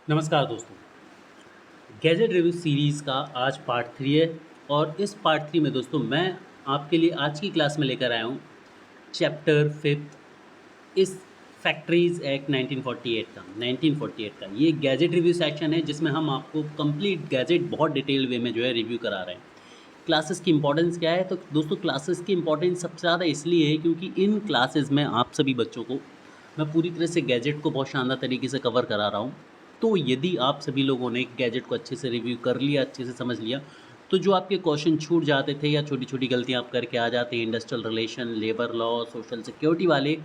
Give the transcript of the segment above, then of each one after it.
नमस्कार दोस्तों। Gadget review series का आज पार्ट 3 है और इस पार्ट 3 में दोस्तों मैं आपके लिए आज की क्लास में लेकर आया हूँ चैप्टर 5 इस फैक्ट्रीज़ एक्ट 1948 का ये गैजेट रिव्यू सेक्शन है जिसमें हम आपको कंप्लीट गैजेट बहुत डिटेल वे में जो है रिव्यू करा रहे हैं। क्लासेस की इंपॉर्टेंस क्या है? तो दोस्तों क्लासेस की इंपॉर्टेंस सबसे ज़्यादा इसलिए है क्योंकि इन क्लासेस में आप सभी बच्चों को मैं पूरी तरह से गैजेट को बहुत शानदार तरीके से कवर करा रहा हूँ। तो यदि आप सभी लोगों ने गैजेट को अच्छे से रिव्यू कर लिया, अच्छे से समझ लिया, तो जो आपके क्वेश्चन छूट जाते थे या छोटी-छोटी गलतियाँ आप करके आ जाते हैं industrial relation, labour law, social security वाले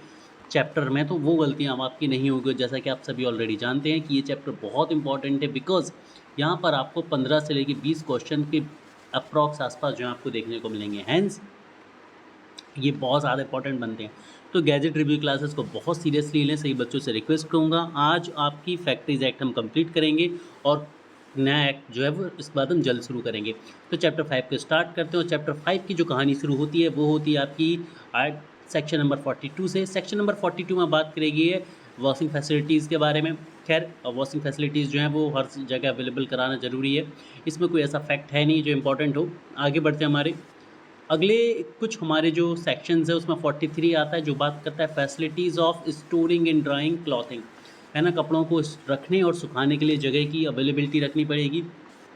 चैप्टर में, तो वो गलतियाँ अब आपकी नहीं होगी। जैसा कि आप सभी ऑलरेडी जानते हैं कि ये चैप्टर बहुत इंपॉर्टेंट है बिकॉज़ यहाँ पर आपको 15 से लेके 20 क्वेश्चन के अप्रॉक्स आस-पास जो है आपको देखने को मिलेंगे। हैंस ये बहुत ज़्यादा इंपॉर्टेंट बनते हैं। तो गैजेट रिव्यू क्लासेस को बहुत सीरियसली लें, सभी बच्चों से रिक्वेस्ट करूँगा। आज आपकी फैक्ट्रीज़ एक्ट हम कंप्लीट करेंगे और नया एक्ट जो है वो इसके बाद हम जल्द शुरू करेंगे। तो चैप्टर 5 को स्टार्ट करते हैं और चैप्टर 5 की जो कहानी शुरू होती है वो होती है आपकी सेक्शन नंबर 42 से। सेक्शन नंबर 42 में बात करेगी है वॉशिंग फैसिलिटीज़ के बारे में। खैर वॉशिंग फैसिलिटीज़ जो हैं वो हर जगह अवेलेबल कराना ज़रूरी है, इसमें कोई ऐसा फैक्ट है नहीं जो इम्पोर्टेंट हो। आगे बढ़ते हैं हमारे अगले कुछ हमारे जो सेक्शंस है उसमें 43 आता है जो बात करता है facilities of storing and drawing clothing, है ना। कपड़ों को रखने और सुखाने के लिए जगह की अवेलेबिलिटी रखनी पड़ेगी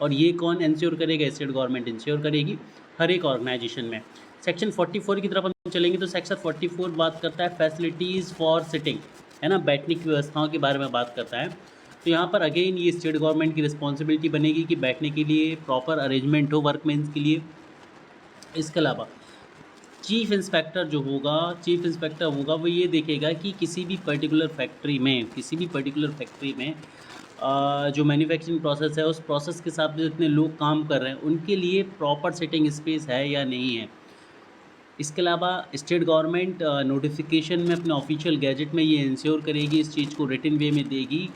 और ये कौन इंश्योर करेगा? स्टेट गवर्नमेंट इंश्योर करेगी हर एक ऑर्गेनाइजेशन में। सेक्शन 44 की तरफ हम चलेंगे तो सेक्शन 44 बात करता है फैसिलिटीज़ फॉर सिटिंग, है ना, बैठने की व्यवस्थाओं के बारे में बात करता है। तो यहाँ पर अगेन ये स्टेट गवर्नमेंट की रिस्पॉन्सिबिलिटी बनेगी कि बैठने के लिए प्रॉपर अरेंजमेंट हो वर्कमेंस के लिए। इसके अलावा चीफ इंस्पेक्टर जो होगा, चीफ इंस्पेक्टर होगा वो ये देखेगा कि किसी भी पर्टिकुलर फैक्ट्री में जो मैन्युफैक्चरिंग प्रोसेस है उस प्रोसेस के हिसाब से जितने लोग काम कर रहे हैं उनके लिए प्रॉपर सिटिंग स्पेस है या नहीं है। इसके अलावा स्टेट गवर्नमेंट नोटिफिकेशन में अपने ऑफिशियल गैजेट में ये इंश्योर करेगी, इस चीज़ को रिटन वे में देगी,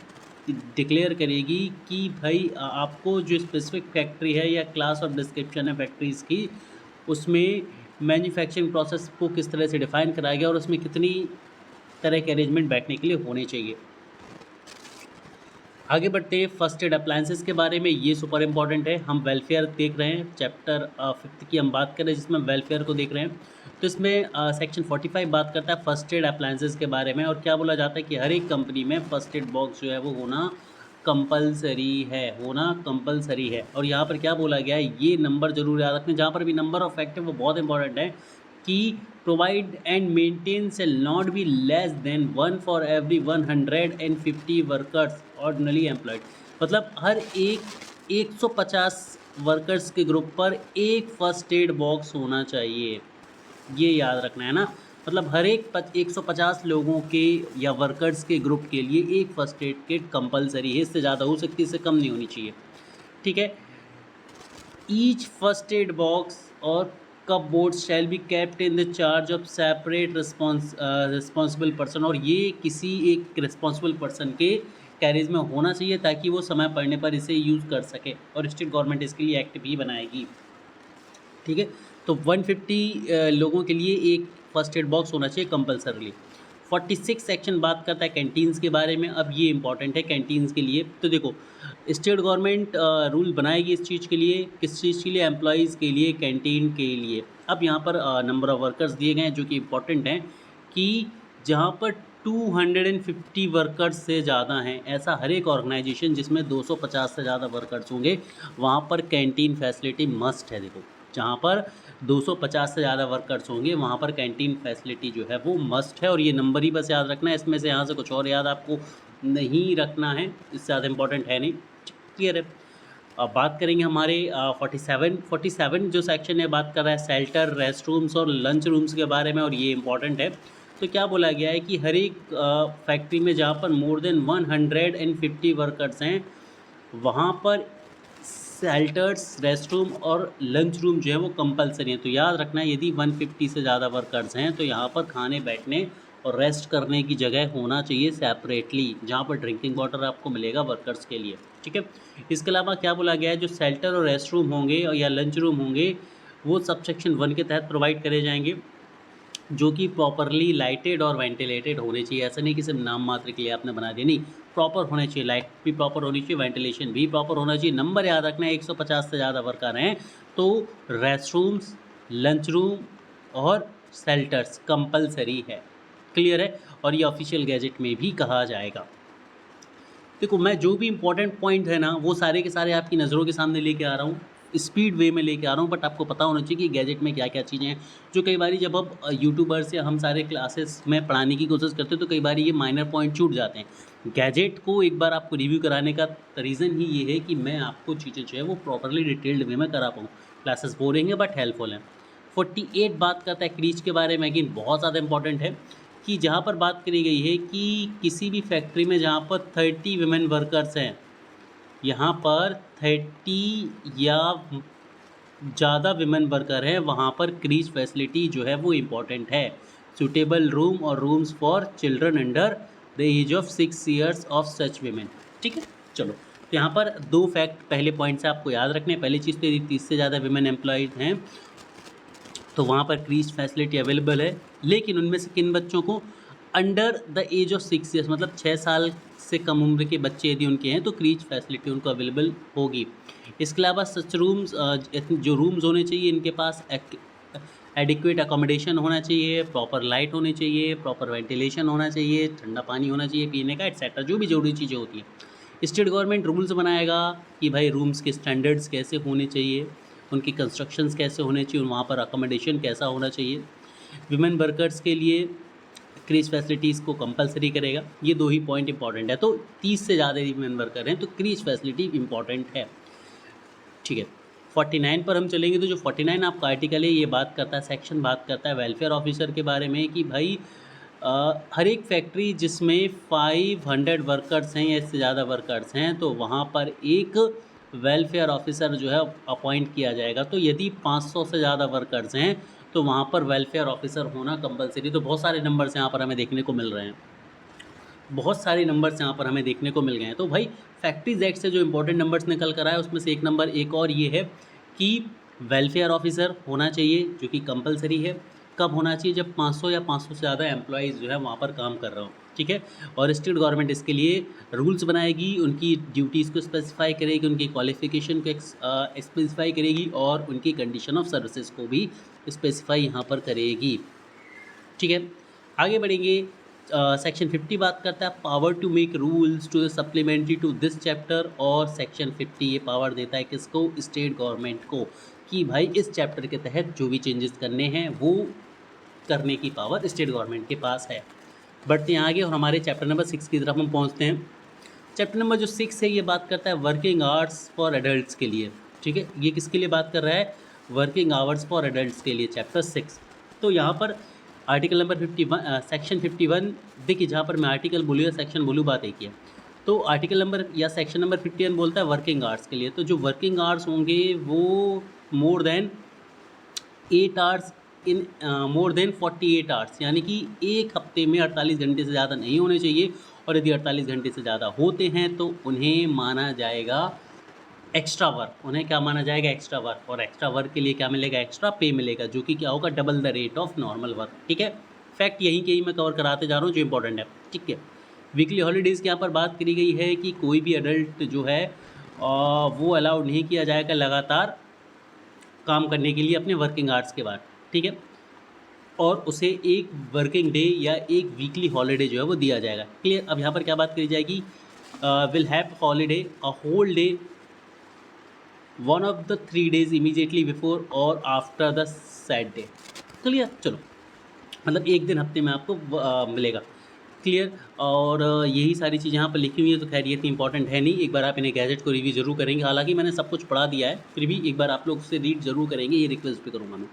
डिक्लेयर करेगी कि भाई आपको जो स्पेसिफिक फैक्ट्री है या क्लास ऑफ डिस्क्रिप्शन है फैक्ट्रीज़ की उसमें मैन्युफैक्चरिंग प्रोसेस को किस तरह से डिफ़ाइन कराया गया और उसमें कितनी तरह के अरेंजमेंट बैठने के लिए होने चाहिए। आगे बढ़ते हैं फर्स्ट एड अप्लायंसेस के बारे में। ये सुपर इम्पॉर्टेंट है। हम वेलफेयर देख रहे हैं, चैप्टर 5 की हम बात कर रहे हैं जिसमें वेलफेयर को देख रहे हैं। तो इसमें सेक्शन 45 बात करता है फर्स्ट एड अप्लायंसेस के बारे में और क्या बोला जाता है कि हर एक कंपनी में फर्स्ट एड बॉक्स जो है वो होना कंपलसरी है। और यहाँ पर क्या बोला गया है, ये नंबर जरूर याद रखें, जहाँ पर भी नंबर ऑफ फैक्ट है वो बहुत इंपॉर्टेंट है कि provide and maintain shall not be less than 1 for every 150 workers ordinarily employed. मतलब हर एक 150 वर्कर्स के ग्रुप पर एक फर्स्ट एड बॉक्स होना चाहिए, ये याद रखना है ना। मतलब हर एक 150 लोगों के या वर्कर्स के ग्रुप के लिए एक फर्स्ट एड किट कंपलसरी है, इससे ज़्यादा हो सकती है, इससे कम नहीं होनी चाहिए, ठीक है। ईच फर्स्ट एड बॉक्स और cup board shall be kept in the charge of separate responsible person, और ये किसी एक रिस्पॉन्सिबल पर्सन के कैरेज में होना चाहिए ताकि वो समय पड़ने पर इसे यूज़ कर सके और स्टेट गवर्नमेंट इसके लिए एक्ट भी बनाएगी, ठीक है। तो 150 लोगों के लिए एक फर्स्ट एड बॉक्स होना चाहिए कंपलसरीली। 46 सेक्शन बात करता है कैंटीन्स के बारे में। अब ये इंपॉर्टेंट है कैंटीन्स के लिए। तो देखो स्टेट गवर्नमेंट रूल बनाएगी इस चीज़ के लिए, किस चीज़ के लिए? एम्प्लॉयज़ के लिए, कैंटीन के लिए। अब यहाँ पर नंबर ऑफ़ वर्कर्स दिए गए हैं जो कि इंपॉर्टेंट हैं कि जहाँ पर 250 वर्कर्स से ज़्यादा हैं, ऐसा हर एक ऑर्गेनाइजेशन जिसमें 250 से ज़्यादा वर्कर्स होंगे वहाँ पर कैंटीन फैसिलिटी मस्ट है। देखो जहाँ पर 250 से ज़्यादा वर्कर्स होंगे वहाँ पर कैंटीन फैसिलिटी जो है वो मस्ट है, और ये नंबर ही बस याद रखना है, इसमें से यहाँ से कुछ और याद आपको नहीं रखना है, इससे ज़्यादा इंपॉर्टेंट है नहीं, क्लियर है। अब बात करेंगे हमारे 47 जो सेक्शन है बात कर रहा है शेल्टर, रेस्ट रूम्स और लंच रूम्स के बारे में, और ये इंपॉर्टेंट है। तो क्या बोला गया है कि हर एक फैक्ट्री में जहाँ पर मोर देन 150 वर्कर्स हैं वहाँ पर शेल्टर्स, रेस्ट रूम और लंच रूम जो है वो कंपलसरी है। तो याद रखना है यदि 150 से ज़्यादा वर्कर्स हैं तो यहाँ पर खाने, बैठने और रेस्ट करने की जगह होना चाहिए सेपरेटली, जहाँ पर ड्रिंकिंग वाटर आपको मिलेगा वर्कर्स के लिए, ठीक है। इसके अलावा क्या बोला गया है, जो शेल्टर और रेस्ट रूम होंगे या लंच रूम होंगे वो सब सेक्शन 1 के तहत प्रोवाइड करे जाएंगे। जो कि प्रॉपरली लाइटेड और वेंटिलेटेड होने चाहिए। ऐसा नहीं कि सिर्फ नाम मात्र के लिए आपने बना दिया, नहीं, प्रॉपर होने चाहिए, लाइट भी प्रॉपर होनी चाहिए, वेंटिलेशन भी प्रॉपर होना चाहिए। नंबर याद रखना है, 150 से ज़्यादा वर्कर हैं तो रेस्टरूम्स, लंच रूम और शेल्टर्स कंपलसरी है। क्लियर है? और ये ऑफिशियल गैजेट में भी कहा जाएगा। देखो, मैं जो भी इंपॉर्टेंट पॉइंट है ना वो सारे के सारे आपकी नज़रों के सामने लेके आ रहा हूँ, स्पीड वे में लेके आ रहा हूँ, बट आपको पता होना चाहिए कि गैजेट में क्या क्या चीज़ें हैं। जो कई बार जब अब यूट्यूबर्स या हम सारे क्लासेस में पढ़ाने की कोशिश करते हैं तो कई बार ये माइनर पॉइंट छूट जाते हैं। गैजेट को एक बार आपको रिव्यू कराने का रीज़न ही ये है कि मैं आपको चीज़ें जो है वो प्रॉपरली डिटेल्ड वे में करा पाऊँ। क्लासेस बोरिंग है बट हेल्पफुल हैं। 48 बात करता है क्रीज के बारे में, अगेन बहुत ज़्यादा इंपॉर्टेंट है कि जहाँ पर बात करी गई है कि किसी भी फैक्ट्री में जहाँ पर 30 विमेन वर्कर्स हैं, यहाँ पर 30 या ज़्यादा विमेन वर्कर हैं, वहाँ पर क्रीज फैसिलिटी जो है वो इम्पॉर्टेंट है। सूटेबल रूम और rooms for children under the age of 6 years of such women. ठीक है, चलो, तो यहाँ पर दो फैक्ट पहले पॉइंट से आपको याद रखने हैं। पहली चीज़ तो यदि 30 से ज़्यादा विमेन एम्प्लॉयज़ हैं तो वहाँ पर क्रीज फैसिलिटी अवेलेबल है, लेकिन उनमें से किन बच्चों को? Under the age of 6 years, मतलब 6 साल से कम उम्र के बच्चे यदि उनके हैं तो क्रीज फैसिलिटी उनको अवेलेबल होगी। इसके अलावा सच रूम्स, जो रूम्स होने चाहिए इनके पास एडिक्वेट अकोमोडेशन होना चाहिए, प्रॉपर लाइट होनी चाहिए, प्रॉपर वेंटिलेशन होना चाहिए, ठंडा पानी होना चाहिए पीने का, एट्सेट्रा, जो भी ज़रूरी चीज़ें होती हैं। स्टेट गवर्नमेंट रूल्स बनाएगा कि भाई रूम्स के स्टैंडर्ड्स कैसे होने चाहिए, उनकी कंस्ट्रक्शंस कैसे होने चाहिए, वहाँ पर अकोमोडेशन कैसा होना चाहिए। विमेन वर्कर्स के लिए क्रीज फैसिलिटीज़ को कंपलसरी करेगा। ये दो ही पॉइंट इंपॉर्टेंट है। तो 30 से ज़्यादा विमेन वर्कर हैं तो क्रीज फैसिलिटी इंपॉर्टेंट है। ठीक है, 49 पर हम चलेंगे। तो जो 49 आपका आर्टिकल है ये बात करता है, सेक्शन बात करता है वेलफेयर ऑफिसर के बारे में कि भाई हर एक फैक्ट्री जिसमें 500 वर्कर्स हैं या इससे ज़्यादा वर्कर्स हैं तो वहाँ पर एक वेलफेयर ऑफिसर जो है अपॉइंट किया जाएगा। तो यदि 500 से ज़्यादा वर्कर्स हैं तो वहाँ पर वेलफेयर ऑफिसर होना कंपलसरी। तो बहुत सारे नंबर्स यहाँ पर हमें देखने को मिल रहे हैं, बहुत सारे नंबर्स यहाँ पर हमें देखने को मिल गए हैं। तो भाई फैक्ट्रीज एक्ट से जो इंपॉर्टेंट नंबर्स निकल कर आए उसमें से एक नंबर एक और ये है कि वेलफेयर ऑफिसर होना चाहिए, जो कि कंपलसरी है। कब होना चाहिए? जब 500 या 500 से ज़्यादा एम्प्लॉयज़ जो है वहाँ पर काम कर रहा हो। ठीक है, और स्टेट गवर्नमेंट इसके लिए रूल्स बनाएगी, उनकी ड्यूटीज़ को स्पेसिफाई करेगी, उनकी क्वालिफिकेशन को स्पेसिफाई करेगी और उनकी कंडीशन ऑफ सर्विसेज को भी स्पेसिफाई यहाँ पर करेगी। ठीक है, आगे बढ़ेंगे। सेक्शन 50 बात करता है power to make rules to the supplementary to this chapter. और सेक्शन 50 ये पावर देता है किसको? स्टेट गवर्नमेंट को, कि भाई इस चैप्टर के तहत जो भी चेंजेस करने हैं वो करने की पावर स्टेट गवर्नमेंट के पास है। बढ़ते हैं आगे और हमारे चैप्टर नंबर 6 की तरफ हम पहुँचते हैं। चैप्टर नंबर जो 6 है ये बात करता है वर्किंग आवर्स फॉर एडल्ट्स के लिए। ठीक है, ये किसके लिए बात कर रहा है? वर्किंग आवर्स फॉर एडल्ट्स के लिए, चैप्टर 6। तो यहाँ पर आर्टिकल नंबर 51 सेक्शन 51, देखिए जहाँ पर मैं आर्टिकल बोलूँ या सेक्शन बोलूँ बात एक ही है। तो आर्टिकल नंबर या सेक्शन नंबर 51 बोलता है वर्किंग आवर्स के लिए। तो जो वर्किंग आवर्स होंगे वो more than 8 hours in more than 48 hours, यानी कि एक हफ्ते में 48 घंटे से ज़्यादा नहीं होने चाहिए। और यदि 48 घंटे से ज़्यादा होते हैं तो उन्हें माना जाएगा एक्स्ट्रा वर्क। उन्हें क्या माना जाएगा? Extra work. और एक्स्ट्रा वर्क के लिए क्या मिलेगा? एक्स्ट्रा पे मिलेगा, जो कि क्या होगा? Double the rate of normal work. ठीक है, फैक्ट यहीं के ही मैं कवर कराते जा रहा हूँ जो इंपॉर्टेंट है। ठीक है, वीकली हॉलीडेज़ की यहाँ पर बात करी गई है कि कोई भी एडल्ट जो है वो अलाउड नहीं किया जाएगा लगातार काम करने के लिए अपने वर्किंग आवर्स के बाद। ठीक है, और उसे एक वर्किंग डे या एक वीकली हॉलीडे जो है वो दिया जाएगा। क्लियर? अब यहाँ पर क्या बात करी जाएगी? Will have holiday a whole day one of the 3 days immediately before और after the sad day. Clear? चलो, मतलब एक दिन हफ्ते में आपको मिलेगा। क्लियर? और यही सारी चीज़ें यहाँ पर लिखी हुई है। तो खैर ये इतनी इंपॉर्टेंट है नहीं, एक बार आप इन्हें गैजेट को रिव्यू जरूर करेंगे। हालांकि मैंने सब कुछ पढ़ा दिया है, फिर भी एक बार आप लोग से रीड जरूर करेंगे, ये रिक्वेस्ट भी करूँगा मैं।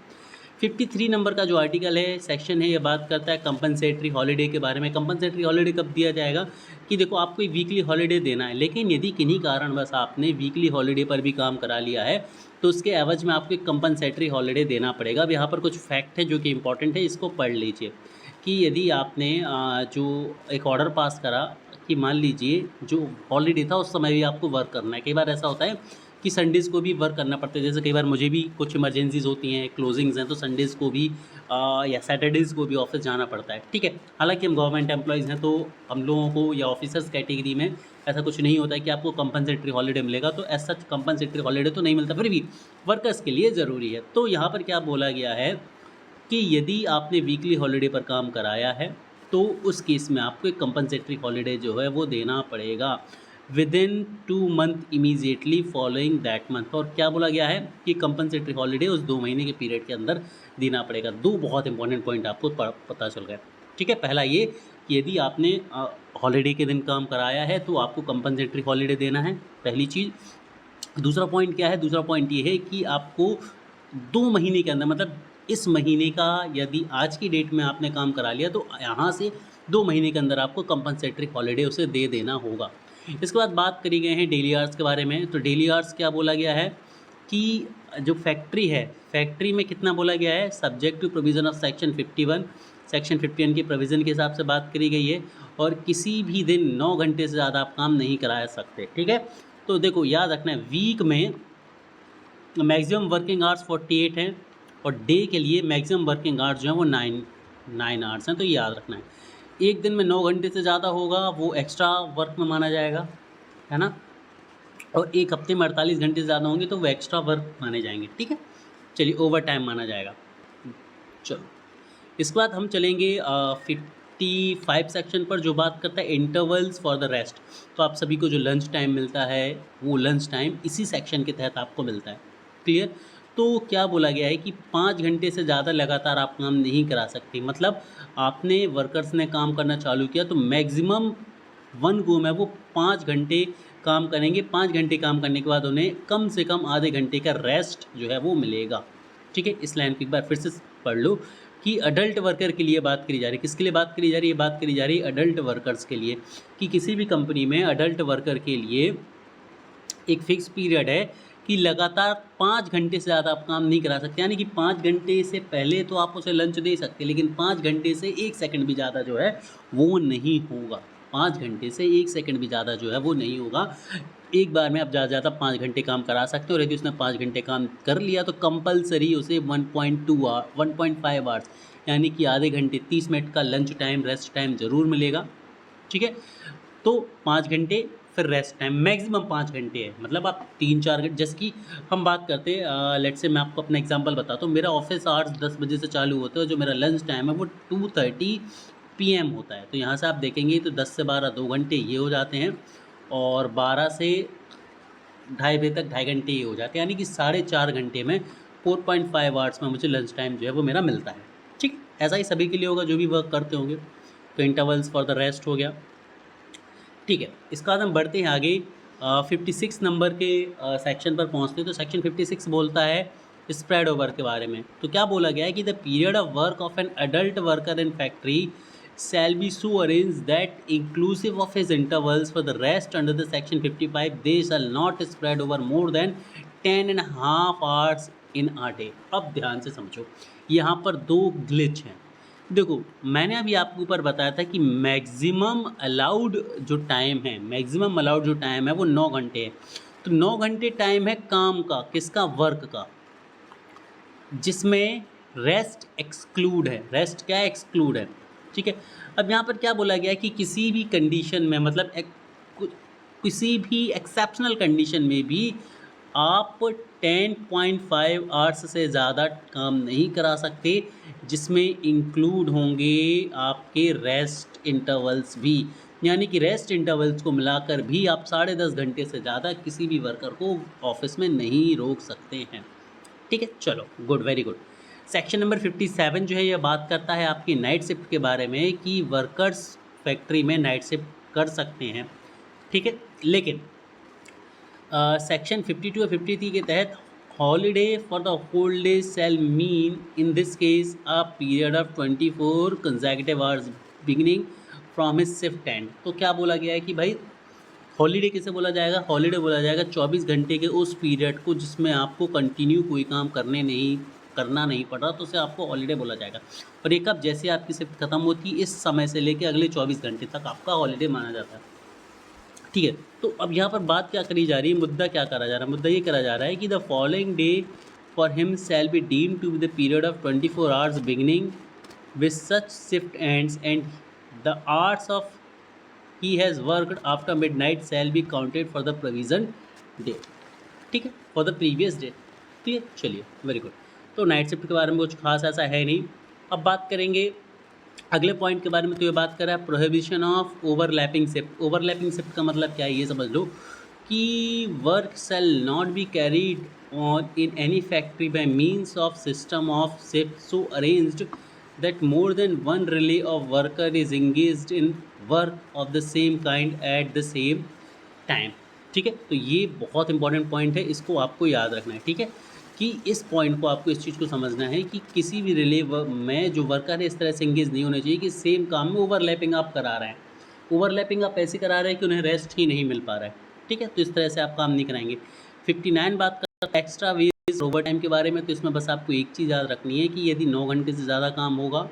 53 नंबर का जो आर्टिकल है, सेक्शन है, ये बात करता है कंपनसेटरी हॉलीडे के बारे में। कंपनसेटरी हॉलीडे कब दिया जाएगा? कि देखो आपको एक वीकली हॉलीडे देना है, लेकिन यदि किन्हीं कारणवश आपने वीकली हॉलीडे पर भी काम करा लिया है तो उसके एवज में आपको एक कंपनसेटरी हॉलीडे देना पड़ेगा। अब यहाँ पर कुछ फैक्ट है जो कि इंपॉर्टेंट है, इसको पढ़ लीजिए। कि यदि आपने जो एक ऑर्डर पास करा कि मान लीजिए जो हॉलीडे था उस समय भी आपको वर्क करना है। कई बार ऐसा होता है कि संडेज़ को भी वर्क करना पड़ता है। जैसे कई बार मुझे भी कुछ इमरजेंसीज़ होती हैं, क्लोजिंग्स हैं, तो संडेज़ को भी या सैटरडेज़ को भी ऑफ़िस जाना पड़ता है, ठीक है। हालाँकि हम गवर्नमेंट एम्प्लॉइज़ हैं, तो हम लोगों को या ऑफ़िसर्स कैटेगरी में ऐसा कुछ नहीं होता है कि आपको कंपनसेटरी हॉलिडे मिलेगा, तो एज़ सच कंपनसेटरी हॉलिडे तो नहीं मिलता, फिर भी वर्कर्स के लिए ज़रूरी है। तो यहाँ पर क्या बोला गया है कि यदि आपने वीकली हॉलिडे पर काम कराया है, तो उस केस में आपको एक कंपनसेटरी हॉलिडे जो है वो देना पड़ेगा within 2 month immediately following that month. और क्या बोला गया है कि कंपनसेटरी हॉलिडे उस 2 महीने के पीरियड के अंदर देना पड़ेगा। 2 बहुत इंपॉर्टेंट पॉइंट आपको पता चल गए, ठीक है। पहला ये कि यदि आपने हॉलिडे के दिन काम कराया है तो आपको कंपनसेटरी हॉलिडे देना है, पहली चीज़। दूसरा पॉइंट क्या है? दूसरा पॉइंट ये है कि आपको 2 महीने के अंदर, मतलब इस महीने का यदि आज की डेट में आपने काम करा लिया तो यहाँ से 2 महीने के अंदर आपको कंपनसेटरी हॉलिडे उसे दे देना होगा। इसके बाद बात करी गए हैं डेली आवर्स के बारे में। तो डेली आवर्स क्या बोला गया है कि जो फैक्ट्री है, फैक्ट्री में कितना बोला गया है, subject to provision of section 51, section 51 के प्रोविज़न के हिसाब से बात करी गई है। और किसी भी दिन 9 घंटे से ज़्यादा आप काम नहीं करा सकते, ठीक है। तो देखो याद रखना है, वीक में मैक्सिमम वर्किंग आवर्स 48 हैं और डे के लिए मैक्सिमम वर्किंग आवर्स जो हैं वो 9 आवर्स हैं। तो ये याद रखना है, एक दिन में 9 घंटे से ज़्यादा होगा वो एक्स्ट्रा वर्क में माना जाएगा, है ना। और एक हफ्ते में 48 घंटे से ज़्यादा होंगे तो वो एक्स्ट्रा वर्क माने जाएंगे, ठीक है। चलिए, ओवर टाइम माना जाएगा। चलो, इसके बाद हम चलेंगे 55 सेक्शन पर, जो बात करता है इंटरवल्स फॉर द रेस्ट। तो आप सभी को जो लंच टाइम मिलता है वो लंच टाइम इसी सेक्शन के तहत आपको मिलता है, क्लियर। तो क्या बोला गया है कि 5 घंटे से ज़्यादा लगातार आप काम नहीं करा सकते। मतलब आपने वर्कर्स ने काम करना चालू किया तो मैक्सिमम वन गो में वो 5 घंटे काम करेंगे। 5 घंटे काम करने के बाद उन्हें कम से कम आधे घंटे का रेस्ट जो है वो मिलेगा, ठीक है। इस लाइन को एक बार फिर से पढ़ लो कि अडल्ट वर्कर के लिए बात करी जा रही है। किसके लिए बात करी जा रही है? बात करी जा रही है अडल्ट वर्कर्स के लिए, कि किसी भी कंपनी में अडल्ट वर्कर के लिए एक फ़िक्स पीरियड है कि लगातार 5 घंटे से ज़्यादा आप काम नहीं करा सकते। यानी कि 5 घंटे से पहले तो आप उसे लंच दे सकते, लेकिन 5 घंटे से 1 सेकंड भी ज़्यादा जो है वो नहीं होगा। 5 घंटे से 1 सेकंड भी ज़्यादा जो है वो नहीं होगा। एक बार में आप ज़्यादा से ज़्यादा 5 घंटे काम करा सकते हो, और यदि उसने 5 घंटे काम कर लिया तो कंपल्सरी उसे 1.5 आवर्स यानी कि आधे घंटे 30 मिनट का लंच टाइम, रेस्ट टाइम ज़रूर मिलेगा, ठीक है। तो 5 घंटे फिर रेस्ट टाइम, मैक्सिमम 5 घंटे है। मतलब आप 3-4 घंटे, जैसे कि हम बात करते हैं, लेट्स से मैं आपको अपना एग्जांपल बताता हूँ। मेरा ऑफिस आवर्स 10 बजे से चालू होता है, जो मेरा लंच टाइम है वो 2:30 PM होता है। तो यहाँ से आप देखेंगे तो 10 से 12 2 घंटे ये हो जाते हैं, और 12 से 2:30 बजे तक 2.5 घंटे ये हो जाते हैं। यानी कि 4.5 घंटे में 4.5 आवर्स में मुझे लंच टाइम जो है वो मेरा मिलता है, ठीक। ऐसा ही सभी के लिए होगा जो भी वर्क करते होंगे। तो इंटरवल्स फॉर द रेस्ट हो गया, ठीक है। इसके बाद हम बढ़ते हैं आगे 56 नंबर के सेक्शन पर पहुंचते हैं। तो सेक्शन 56 बोलता है स्प्रेड ओवर के बारे में। तो क्या बोला गया है कि the period of work of an adult worker in factory shall be so arranged that inclusive of his intervals for the rest under the section 55 they shall not spread over more than 10.5 hours in a day। अब ध्यान से समझो, यहाँ पर 2 glitch हैं। देखो, मैंने अभी आपके ऊपर बताया था कि मैक्सिमम अलाउड जो टाइम है, मैक्सिमम अलाउड जो टाइम है वो 9 घंटे है। तो 9 घंटे टाइम है काम का, किसका? वर्क का, जिसमें रेस्ट एक्सक्लूड है। रेस्ट क्या है? एक्सक्लूड है, ठीक है। अब यहाँ पर क्या बोला गया है कि किसी भी कंडीशन में, मतलब किसी भी एक्सेप्शनल कंडीशन में भी आप 10.5 आवर्स से ज़्यादा काम नहीं करा सकते, जिसमें इंक्लूड होंगे आपके रेस्ट इंटरवल्स भी। यानी कि रेस्ट इंटरवल्स को मिलाकर भी आप 10.5 घंटे से ज़्यादा किसी भी वर्कर को ऑफिस में नहीं रोक सकते हैं, ठीक है। चलो, good, very good. Section number 57 जो है ये बात करता है आपकी नाइट शिफ्ट के बारे में, कि वर्कर्स फैक्ट्री में नाइट शिफ्ट कर सकते हैं, ठीक है। लेकिन सेक्शन 52 और 53 के तहत holiday for the whole day shall mean in this case a period of 24 consecutive hours beginning from his shift end. तो क्या बोला गया है कि भाई हॉलीडे किसे बोला जाएगा? हॉलीडे बोला जाएगा 24 घंटे के उस पीरियड को जिसमें आपको कंटिन्यू कोई काम करना नहीं पड़ रहा, तो उसे आपको हॉलीडे बोला जाएगा। और ये कब? जैसे आपकी शिफ्ट खत्म होती है इस समय से लेकर अगले 24 घंटे तक आपका हॉलीडे माना जाता है, ठीक है। तो अब यहाँ पर बात क्या करी जा रही है, मुद्दा क्या करा जा रहा है, मुद्दा ये करा जा रहा है कि the following day for him shall be deemed to be the period of 24 hours beginning with such shift ends and the hours of he has worked after midnight shall be counted for the provision day. ठीक है, for the previous day. ठीक है, चलिए very good. तो night shift के बारे में कुछ खास ऐसा है नहीं। अब बात करेंगे अगले पॉइंट के बारे में। तो ये बात कर रहा है prohibition of overlapping shift. Overlapping shift का मतलब क्या है, ये समझ लो कि work shell not be carried on in any factory bye means of system of shift so arranged that more than one relay of worker is engaged in work of the same kind at the same time। ठीक है, तो ये बहुत important point है, इसको आपको याद रखना है। ठीक है, कि इस पॉइंट को आपको इस चीज़ को समझना है कि किसी भी रिले में जो वर्कर है इस तरह से इंगेज नहीं होने चाहिए कि सेम काम में ओवरलैपिंग आप करा रहे हैं। ओवरलैपिंग आप ऐसे करा रहे हैं कि उन्हें रेस्ट ही नहीं मिल पा रहा है। ठीक है, तो इस तरह से आप काम नहीं कराएंगे। 59 बात करता है एक्स्ट्रा वेज ओवर टाइम के बारे में। तो इसमें बस आपको एक चीज़ याद रखनी है कि यदि 9 घंटे से ज़्यादा काम होगा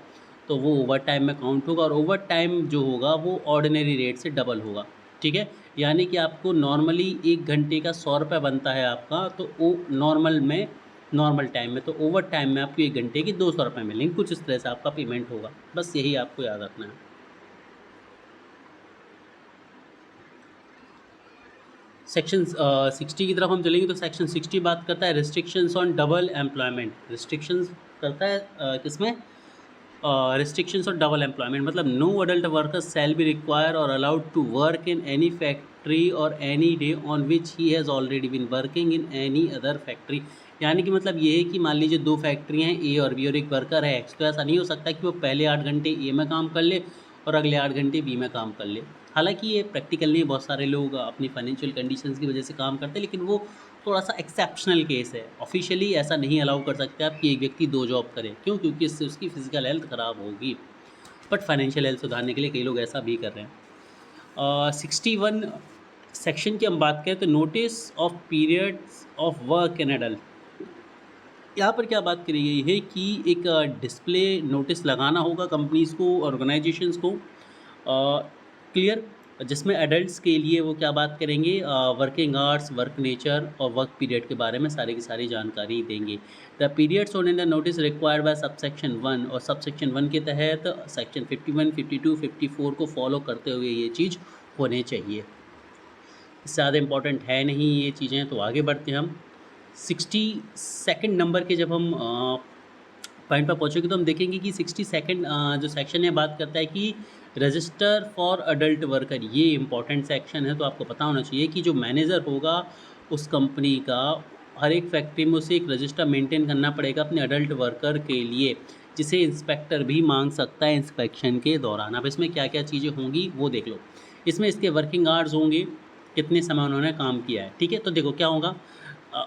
तो वो ओवर टाइम में काउंट होगा, और ओवर टाइम जो होगा वो ऑर्डिनरी रेट से डबल होगा। ठीक है, यानी कि आपको नॉर्मली 1 घंटे का 100 रुपये बनता है आपका, तो वो नॉर्मल टाइम में, तो ओवर टाइम में आपको 1 घंटे की 200 रुपये मिलेंगे। कुछ इस तरह से आपका पेमेंट होगा, बस यही आपको याद रखना है। सेक्शन 60 की तरफ हम चलेंगे। तो सेक्शन 60 बात करता है restrictions on double employment. Restrictions करता है किसमें, रिस्ट्रिक्शंस ऑन डबल एम्प्लॉयमेंट, मतलब no adult workers shall be require और allowed to work in any factory और any day on which he has already been working in any other factory. यानी कि मतलब ये है कि मान लीजिए 2 फैक्ट्री हैं ए और बी, और एक वर्कर है एक्स, तो ऐसा नहीं हो सकता कि वो पहले 8 घंटे ए में काम कर ले और अगले 8 घंटे बी में काम कर ले। हालांकि ये प्रैक्टिकल नहीं, बहुत सारे लोग अपनी फाइनेंशियल कंडीशंस की वजह से काम करते हैं, लेकिन वो थोड़ा सा एक्सेप्शनल केस है। ऑफिशियली ऐसा नहीं अलाउ कर सकते आप कि एक व्यक्ति 2 जॉब करे, क्यों, क्योंकि इससे उसकी फिजिकल हेल्थ ख़राब होगी। बट फाइनेंशियल हेल्थ सुधारने के लिए कई लोग ऐसा भी कर रहे हैं। 61 सेक्शन की हम बात करें तो notice of periods of work in adult. यहाँ पर क्या बात करी गई है कि एक डिस्प्ले नोटिस लगाना होगा कंपनीज़ को, ऑर्गेनाइजेशंस को, क्लियर, जिसमें एडल्ट्स के लिए वो क्या बात करेंगे, वर्किंग आवर्स, वर्क नेचर और वर्क पीरियड के बारे में सारी की सारी जानकारी देंगे। The periods on in the notice required by subsection 1, और सबसेक्शन 1 के तहत सेक्शन 51, 52, 54 को फॉलो करते हुए ये चीज़ होने चाहिए। इससे ज़्यादा इंपॉर्टेंट है नहीं ये चीज़ें, तो आगे बढ़ते हैं हम। 62nd नंबर के जब हम पॉइंट पर पहुँचेंगे तो हम देखेंगे कि 62nd जो सेक्शन है बात करता है कि रजिस्टर फॉर अडल्ट वर्कर। ये इंपॉर्टेंट सेक्शन है, तो आपको पता होना चाहिए कि जो मैनेजर होगा उस कंपनी का, हर एक फैक्ट्री में उसे एक रजिस्टर मेंटेन करना पड़ेगा अपने अडल्ट वर्कर के लिए, जिसे इंस्पेक्टर भी मांग सकता है इंस्पेक्शन के दौरान। अब इसमें क्या क्या चीज़ें होंगी वो देख लो। इसमें इसके वर्किंग आवर्स होंगे, कितने समय उन्होंने काम किया है। ठीक है, तो देखो क्या होगा,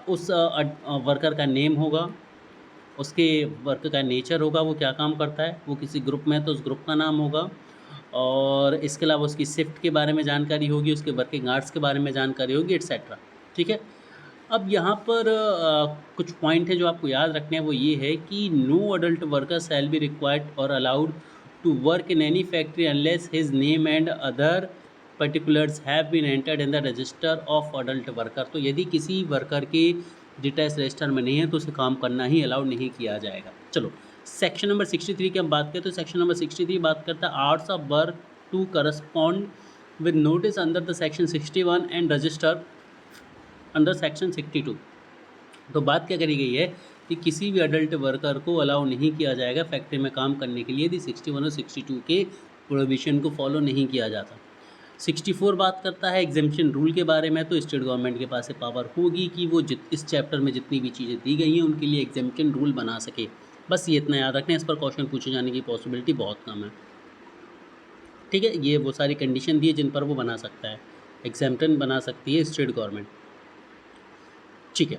उस वर्कर का नेम होगा, उसके वर्क का नेचर होगा, वो क्या काम करता है, वो किसी ग्रुप में है तो उस ग्रुप का नाम होगा, और इसके अलावा उसकी शिफ्ट के बारे में जानकारी होगी, उसके वर्किंग आवर्स के बारे में जानकारी होगी, एट्सेट्रा। ठीक है, अब यहाँ पर कुछ पॉइंट है जो आपको याद रखने हैं, वो ये है कि no adult worker shall be required और allowed to work in any factory unless his name and other particulars have been entered in the register of adult worker. तो यदि किसी वर्कर के डिटेल्स रजिस्टर में नहीं है तो उसे काम करना ही अलाउड नहीं किया जाएगा। चलो सेक्शन नंबर 63 की हम बात करें तो सेक्शन नंबर 63 बात करता है hours of work to correspond with notice under the section 61 and register under section 62। तो बात क्या करी गई है कि किसी भी अडल्ट वर्कर को अलाउ नहीं किया जाएगा फैक्ट्री में काम करने के लिए यदि 61 और 62 के प्रोहिबिशन को फॉलो नहीं किया जाता। 64 बात करता है एग्जेम्पशन रूल के बारे में। तो स्टेट गवर्नमेंट के पास पावर होगी कि वो इस चैप्टर में जितनी भी चीज़ें दी गई हैं उनके लिए एग्जेम्पशन रूल बना सके। बस ये इतना याद रखना है, इस पर क्वेश्चन पूछे जाने की पॉसिबिलिटी बहुत कम है। ठीक है, ये वो सारी कंडीशन दी है जिन पर वो बना सकता है, एग्जेम्पशन बना सकती है स्टेट गवर्नमेंट। ठीक है,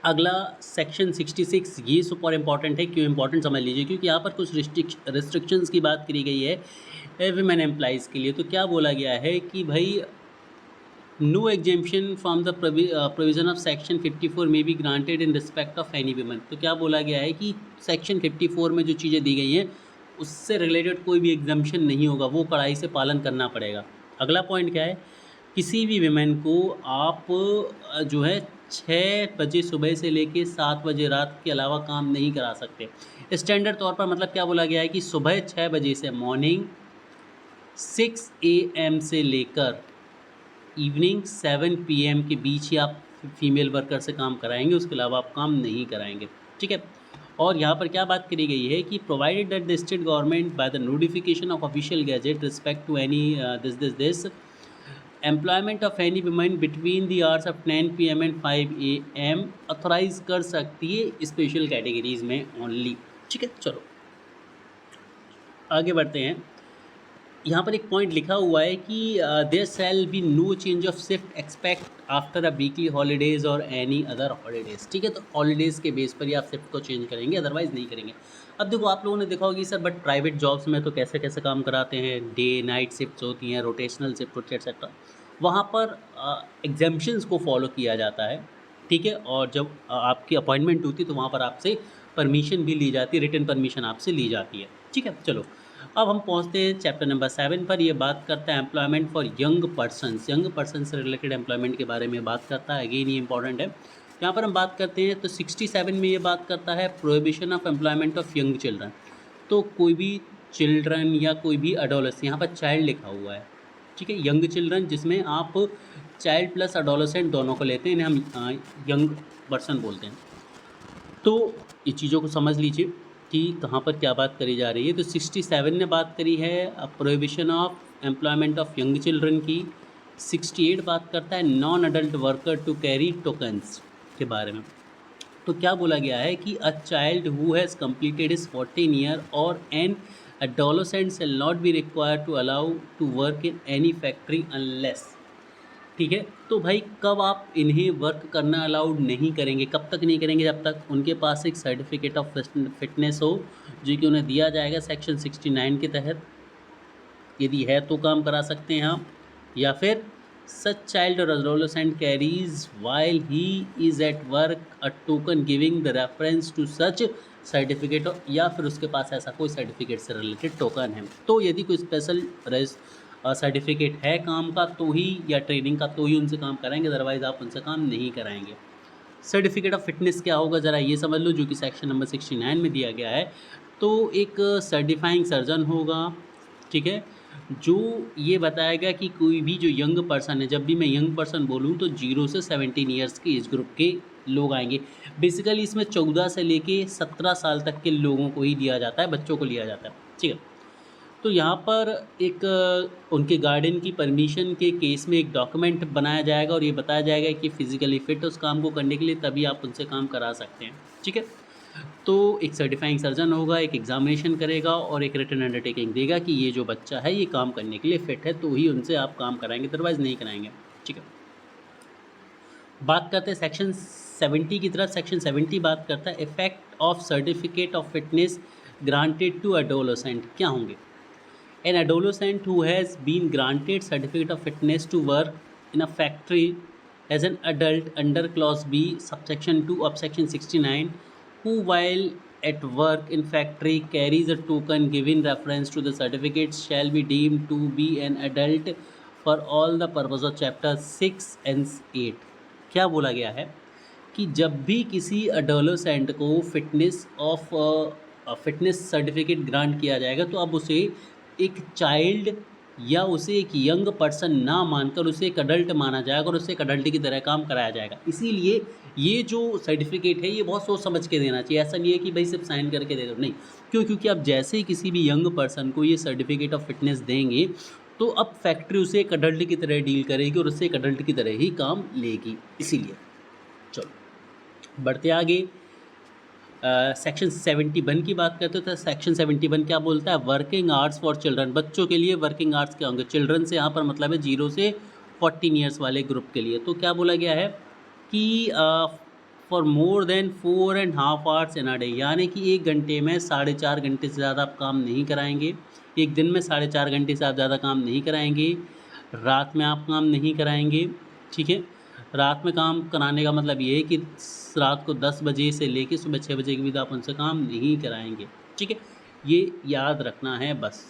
अगला सेक्शन 66, ये सुपर इंपॉर्टेंट है। क्यों इंपॉर्टेंट समझ लीजिए, क्योंकि यहाँ पर कुछ रिस्ट्रिक्शंस की बात करी गई है वीमेन एम्प्लॉइज़ के लिए। तो क्या बोला गया है कि भाई no exemption from the provision of section 54 में be granted in respect of any women. तो क्या बोला गया है कि सेक्शन 54 में जो चीज़ें दी गई हैं उससे रिलेटेड कोई भी एग्जाम्पशन नहीं होगा, वो कड़ाई से पालन करना पड़ेगा। अगला पॉइंट क्या है, किसी भी विमेन को आप जो है 6 बजे सुबह से लेके 7 बजे रात के अलावा काम नहीं करा सकते। स्टैंडर्ड तौर पर मतलब क्या बोला गया है कि सुबह 6 बजे से मॉर्निंग 6 AM से लेकर इवनिंग 7 PM के बीच ही आप फीमेल वर्कर से काम कराएंगे, उसके अलावा आप काम नहीं कराएंगे। ठीक है। और यहाँ पर क्या बात करी गई है कि provided that the state government by the notification of official gazette respect to any this employment of any women between the hours of 10 PM and 5 AM authorise कर सकती है स्पेशल कैटेगरीज में ओनली। ठीक है, चलो आगे बढ़ते हैं। यहाँ पर एक पॉइंट लिखा हुआ है कि there shall be no change of shift expect after a weekly holidays और एनी अदर हॉलीडेज़। ठीक है, तो हॉलीडेज़ के बेस पर ही आप शिफ्ट को चेंज करेंगे, अदरवाइज़ नहीं करेंगे। अब देखो आप लोगों ने देखा होगी सर, बट प्राइवेट जॉब्स में तो कैसे कैसे काम कराते हैं, डे नाइट शिफ्ट्स होती हैं, रोटेशनल शिफ्ट होती है एक्सेट्रा। वहाँ पर एग्जाम्पशंस को फॉलो किया जाता है। ठीक है, और जब आपकी अपॉइंटमेंट होती है तो वहाँ पर आपसे परमिशन भी ली जाती है, रिटन परमिशन आपसे ली जाती है। ठीक है, चलो अब हम पहुंचते हैं चैप्टर नंबर 7 पर। ये बात करता है employment for young persons. Young person से रिलेटेड एम्प्लॉयमेंट के बारे में बात करता है। अगेन ये इंपॉर्टेंट है। यहाँ पर हम बात करते हैं तो 67 में ये बात करता है prohibition of employment of young children. तो कोई भी चिल्ड्रन या कोई भी अडोलेसेंट, यहाँ पर चाइल्ड लिखा हुआ है। ठीक है, यंग चिल्ड्रन जिसमें आप चाइल्ड प्लस अडोलेसेंट दोनों को लेते हैं, इन्हें हम यंग पर्सन बोलते हैं। तो ये चीज़ों को समझ लीजिए कि कहाँ पर क्या बात करी जा रही है। तो 67 ने बात करी है prohibition of employment of young children की। 68 बात करता है non adult worker to carry tokens के बारे में। तो क्या बोला गया है कि a child who has completed is 14 year और an adolescent shall not be required to allow to work in any factory unless। ठीक है, तो भाई कब आप इन्हें वर्क करना अलाउड नहीं करेंगे, कब तक नहीं करेंगे? जब तक उनके पास एक सर्टिफिकेट ऑफ फिटनेस हो, जो कि उन्हें दिया जाएगा सेक्शन 69 के तहत। यदि है तो काम करा सकते हैं आप, या फिर सच चाइल्ड और adolescent carries while he is at work a token giving the reference to such certificate, या फिर उसके पास ऐसा कोई सर्टिफिकेट से रिलेटेड टोकन है। तो यदि कोई स्पेशल सर्टिफिकेट है काम का तो ही, या ट्रेनिंग का तो ही उनसे काम कराएंगे, अदरवाइज़ आप उनसे काम नहीं कराएंगे। सर्टिफिकेट ऑफ फिटनेस क्या होगा ज़रा ये समझ लो, जो कि सेक्शन नंबर 69 में दिया गया है। तो एक सर्टिफाइंग सर्जन होगा, ठीक है, जो ये बताएगा कि कोई भी जो यंग पर्सन है, जब भी मैं यंग पर्सन बोलूँ तो 0 से 17 ईयर्स के एज ग्रुप के लोग आएंगे। बेसिकली इसमें 14 से लेके 17 साल तक के लोगों को ही दिया जाता है, बच्चों को लिया जाता है। ठीक है, तो यहाँ पर एक उनके गार्डियन की परमिशन के केस में एक डॉक्यूमेंट बनाया जाएगा और ये बताया जाएगा कि फिज़िकली फिट उस काम को करने के लिए, तभी आप उनसे काम करा सकते हैं। ठीक है, तो एक सर्टिफाइंग सर्जन होगा, एक एग्जामिनेशन करेगा और एक रिटन अंडरटेकिंग देगा कि ये जो बच्चा है ये काम करने के लिए फिट है, तो ही उनसे आप काम कराएंगे, अदरवाइज़ नहीं कराएंगे। ठीक है, बात करते हैं सेक्शन 70 की तरफ। सेक्शन 70 बात करता है effect of certificate of fitness granted to adolescent. क्या होंगे? An adolescent who has been granted certificate of fitness to work in a factory as an adult under clause B subsection 2 of section 69, who while at work in factory carries a token giving reference to the certificate shall be deemed to be an adult for all the purpose of chapter 6 and 8। क्या बोला गया है कि जब भी किसी adolescent को fitness certificate grant किया जाएगा, तो अब उसे एक चाइल्ड या उसे एक यंग पर्सन ना मानकर उसे एक अडल्ट माना जाएगा और उसे एक अडल्ट की तरह काम कराया जाएगा। इसीलिए ये जो सर्टिफिकेट है ये बहुत सोच समझ के देना चाहिए। ऐसा नहीं है कि भाई सिर्फ साइन करके दे दो, नहीं। क्यों? क्योंकि आप जैसे ही किसी भी यंग पर्सन को ये सर्टिफिकेट ऑफ फिटनेस देंगे, तो अब फैक्ट्री उसे एक अडल्ट की तरह डील करेगी और उससे एक अडल्ट की तरह ही काम लेगी। इसीलिए चलो बढ़ते आगे। सेक्शन 71 की बात करते हैं तो सेक्शन 71 क्या बोलता है? Working hours for children. बच्चों के लिए वर्किंग आवर्स क्या होंगे? चिल्ड्रन से यहाँ पर मतलब है 0 से 14 ईयर्स वाले ग्रुप के लिए। तो क्या बोला गया है कि for more than 4.5 hours in a day, यानी कि 1 घंटे में 4.5 घंटे से ज़्यादा आप काम नहीं कराएंगे। एक दिन में 4.5 घंटे से आप ज़्यादा काम नहीं कराएंगे। रात में आप काम नहीं कराएंगे। ठीक है, रात में काम कराने का मतलब ये है कि रात को 10 बजे से लेके सुबह 6 बजे के बीच आप उनसे काम नहीं कराएंगे। ठीक है, ये याद रखना है बस।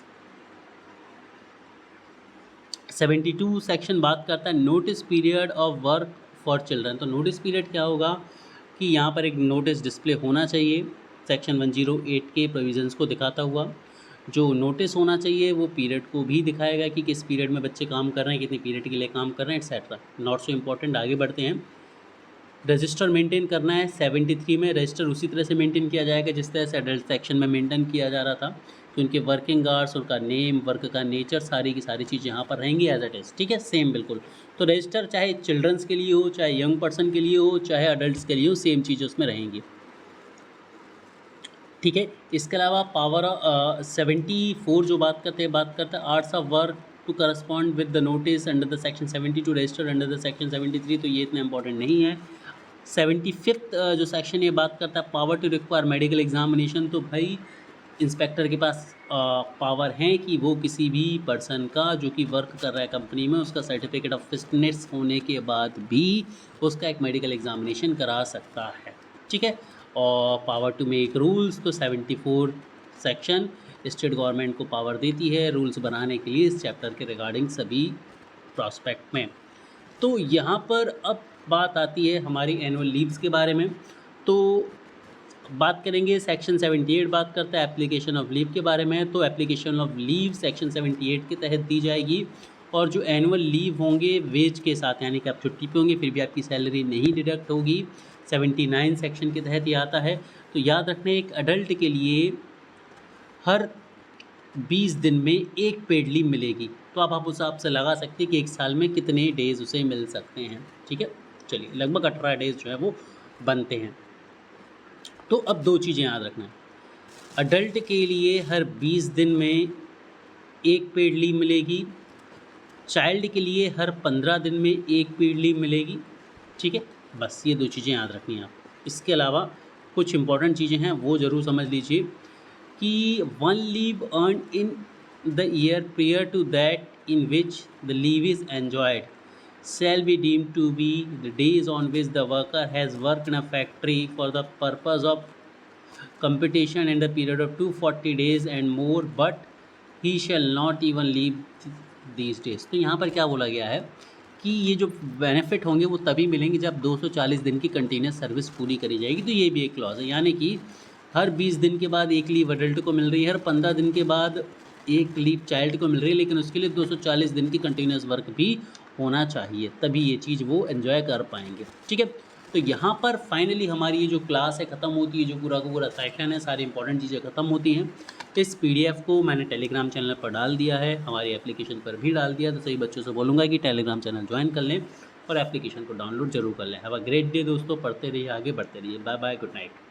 72 सेक्शन बात करता है notice period of work for children. तो नोटिस पीरियड क्या होगा कि यहाँ पर एक नोटिस डिस्प्ले होना चाहिए सेक्शन 108 के प्रोविजंस को दिखाता हुआ। जो नोटिस होना चाहिए वो पीरियड को भी दिखाएगा कि किस पीरियड में बच्चे काम कर रहे हैं, कितने पीरियड के लिए काम कर रहे हैं, एक्सेट्रा। नॉट सो इम्पॉर्टेंट, आगे बढ़ते हैं। रजिस्टर मेंटेन करना है 73 में। रजिस्टर उसी तरह से मेंटेन किया जाएगा जिस तरह से एडल्ट सेक्शन में मेंटेन किया जा रहा था, कि उनके वर्किंग आवर्स, उनका नेम, वर्क का नेचर, सारी की सारी चीज़ यहाँ पर रहेंगी एज इट इज़। ठीक है, सेम बिल्कुल। तो रजिस्टर चाहे चिल्ड्रंस के लिए हो, चाहे यंग पर्सन के लिए हो, चाहे अडल्ट के लिए हो, सेम चीज़ उसमें रहेंगी। ठीक है, इसके अलावा पावर 74 जो बात करते हैं arts of work to correspond with the notice under the section 72 register under the section 73, तो ये इतना इंपॉर्टेंट नहीं है। 75th जो सेक्शन ये बात करता है power to require medical examination. तो भाई इंस्पेक्टर के पास पावर है कि वो किसी भी पर्सन का जो कि वर्क कर रहा है कंपनी में, उसका सर्टिफिकेट ऑफ फिटनेस होने के बाद भी उसका एक मेडिकल एग्जामिनेशन करा सकता है। ठीक है, और पावर टू मेक रूल्स, तो 74 सेक्शन स्टेट गवर्नमेंट को पावर देती है रूल्स बनाने के लिए इस चैप्टर के रिगार्डिंग सभी प्रॉस्पेक्ट में। तो यहाँ पर अब बात आती है हमारी एनुअल लीव्स के बारे में। तो बात करेंगे सेक्शन 78 बात करता है एप्लीकेशन ऑफ लीव के बारे में। तो एप्लीकेशन ऑफ लीव सेक्शन 78 के तहत दी जाएगी, और जो एनुअल लीव होंगे वेज के साथ, यानी कि आप छुट्टी पे होंगे फिर भी आपकी सैलरी नहीं डिडक्ट होगी। 79 सेक्शन के तहत ये आता है। तो याद रखना, एक अडल्ट के लिए हर 20 दिन में एक पेड लीव मिलेगी। तो आप उस हिसाब से लगा सकते हैं कि एक साल में कितने डेज़ उसे मिल सकते हैं। ठीक है, चलिए लगभग 18 डेज़ जो है वो बनते हैं। तो अब दो चीज़ें याद रखना, अडल्ट के लिए हर 20 दिन में एक पेड लीव मिलेगी, चाइल्ड के लिए हर 15 दिन में एक पेड लीव मिलेगी। ठीक है, बस ये दो चीज़ें याद रखनी है आप। इसके अलावा कुछ इंपॉर्टेंट चीज़ें हैं वो ज़रूर समझ लीजिए कि 1 leave earn in the year prior to that in which the leave is enjoyed shall be deemed to be the days on which the worker has worked in a factory for the purpose of computation in the period of 240 days and more, but he shall not even leave these days। तो यहाँ पर क्या बोला गया है कि ये जो बेनिफिट होंगे वो तभी मिलेंगे जब 240 दिन की कंटिन्यूस सर्विस पूरी करी जाएगी। तो ये भी एक क्लॉज है, यानी कि हर 20 दिन के बाद एक लीव अडल्ट को मिल रही है, हर 15 दिन के बाद एक लीव चाइल्ड को मिल रही है, लेकिन उसके लिए 240 दिन की कंटिन्यूस वर्क भी होना चाहिए, तभी ये चीज़ वो एंजॉय कर पाएंगे। ठीक है, तो यहाँ पर फाइनली हमारी ये जो क्लास है ख़त्म होती है, जो पूरा का पूरा सेक्शन है, सारी इंपॉर्टेंट चीज़ें ख़त्म होती हैं। इस PDF को मैंने टेलीग्राम चैनल पर डाल दिया है, हमारी एप्लीकेशन पर भी डाल दिया। तो सभी बच्चों से बोलूँगा कि टेलीग्राम चैनल ज्वाइन कर लें और एप्लीकेशन को डाउनलोड जरूर कर लें। हैव अ ग्रेट डे दोस्तों, पढ़ते रहिए, आगे बढ़ते रहिए। Bye bye, good night.